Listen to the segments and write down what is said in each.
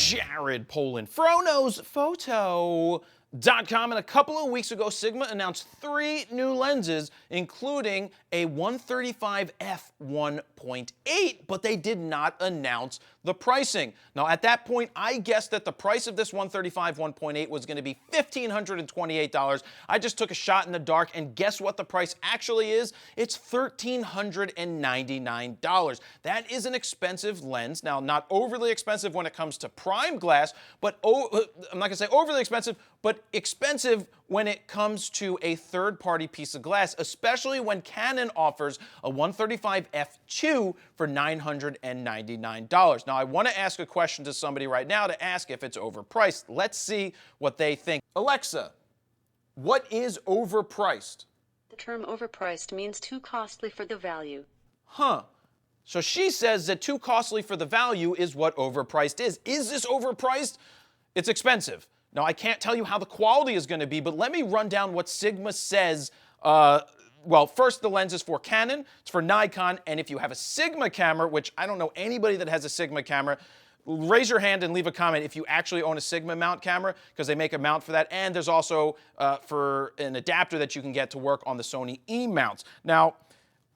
Jared Polin, FroKnowsPhoto.com, and a couple of weeks ago, Sigma announced 3 new lenses, including a 135 F1.8, but they did not announce the pricing. Now, at that point, I guessed that the price of this 135 1.8 was going to be $1,528. I just took a shot in the dark, and guess what the price actually is? It's $1,399. That is an expensive lens. Now, not overly expensive when it comes to prime glass, but I'm not going to say overly expensive, but expensive when it comes to a third-party piece of glass, especially when Canon offers a 135 f2 for $999. Now, I want to ask a question to somebody right now to ask if it's overpriced. Let's see what they think. Alexa, what is overpriced? The term overpriced means too costly for the value. Huh. So she says that too costly for the value is what overpriced is. Is this overpriced? It's expensive. Now, I can't tell you how the quality is going to be, but let me run down what Sigma says. Well, first, the lens is for Canon, it's for Nikon, and if you have a Sigma camera, which I don't know anybody that has a Sigma camera, raise your hand and leave a comment if you actually own a Sigma mount camera, because they make a mount for that, and there's also for an adapter that you can get to work on the Sony E mounts. Now,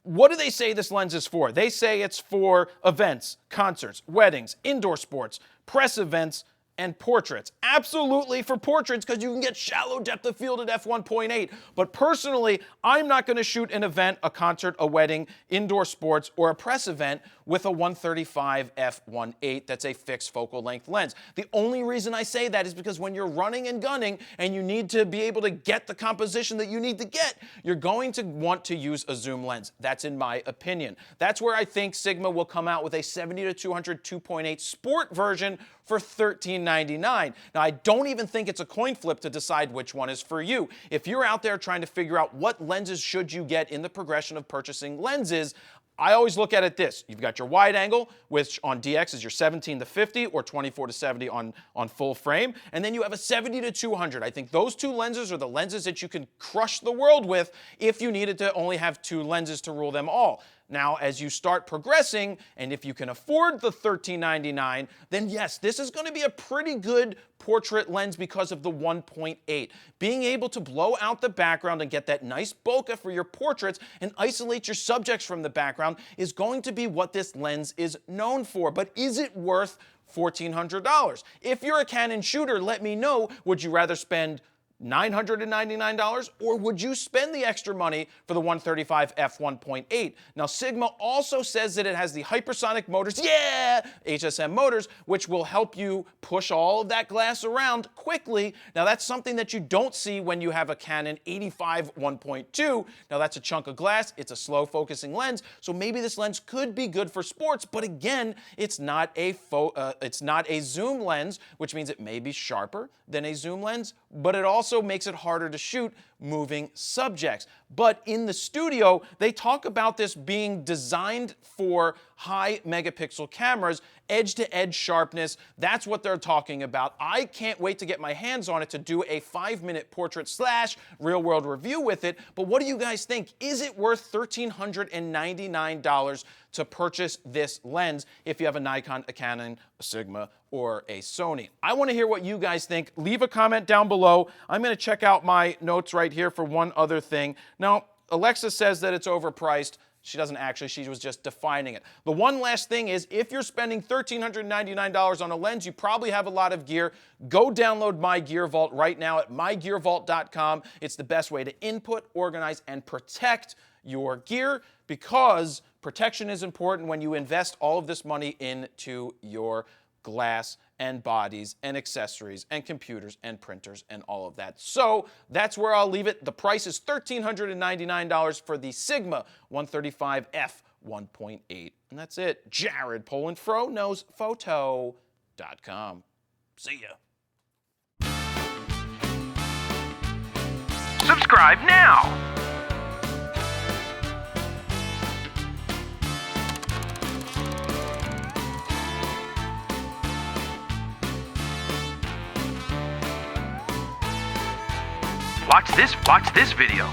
what do they say this lens is for? They say it's for events, concerts, weddings, indoor sports, press events, and portraits. Absolutely for portraits, because you can get shallow depth of field at f1.8. But personally, I'm not going to shoot an event, a concert, a wedding, indoor sports, or a press event with a 135 f1.8 that's a fixed focal length lens. The only reason I say that is because when you're running and gunning and you need to be able to get the composition that you need to get, you're going to want to use a zoom lens. That's in my opinion. That's where I think Sigma will come out with a 70-200 2.8 sport version for $1399. Now, I don't even think it's a coin flip to decide which one is for you. If you're out there trying to figure out what lenses should you get in the progression of purchasing lenses, I always look at it this. You've got your wide angle, which on DX is your 17-50 or 24-70 on full frame. And then you have a 70-200. I think those 2 lenses are the lenses that you can crush the world with if you needed to only have 2 lenses to rule them all. Now, as you start progressing, and if you can afford the $1399, then yes, this is going to be a pretty good portrait lens because of the 1.8. Being able to blow out the background and get that nice bokeh for your portraits and isolate your subjects from the background is going to be what this lens is known for. But is it worth $1,400? If you're a Canon shooter, let me know, would you rather spend $999, or would you spend the extra money for the 135 f1.8? Now, Sigma also says that it has the hypersonic motors, HSM motors, which will help you push all of that glass around quickly. Now, that's something that you don't see when you have a Canon 85 1.2. Now, that's a chunk of glass. It's a slow focusing lens, so maybe this lens could be good for sports, but again, it's not a zoom lens, which means it may be sharper than a zoom lens, but it also makes it harder to shoot moving subjects. But in the studio, they talk about this being designed for high megapixel cameras, edge-to-edge sharpness. That's what they're talking about. I can't wait to get my hands on it to do a 5-minute portrait / real-world review with it. But what do you guys think? Is it worth $1,399 to purchase this lens if you have a Nikon, a Canon, a Sigma, or a Sony? I want to hear what you guys think. Leave a comment down below. I'm going to check out my notes right here for one other thing. Now, Alexa says that it's overpriced. She doesn't actually, she was just defining it. The one last thing is, if you're spending $1,399 on a lens, you probably have a lot of gear. Go download My Gear Vault right now at mygearvault.com. It's the best way to input, organize, and protect your gear, because protection is important when you invest all of this money into your glass and bodies and accessories and computers and printers and all of that. So that's where I'll leave it. The price is $1,399 for the Sigma 135 f1.8. And that's it. Jared Polin, FroKnowsPhoto.com. See ya. Subscribe now! Watch this video.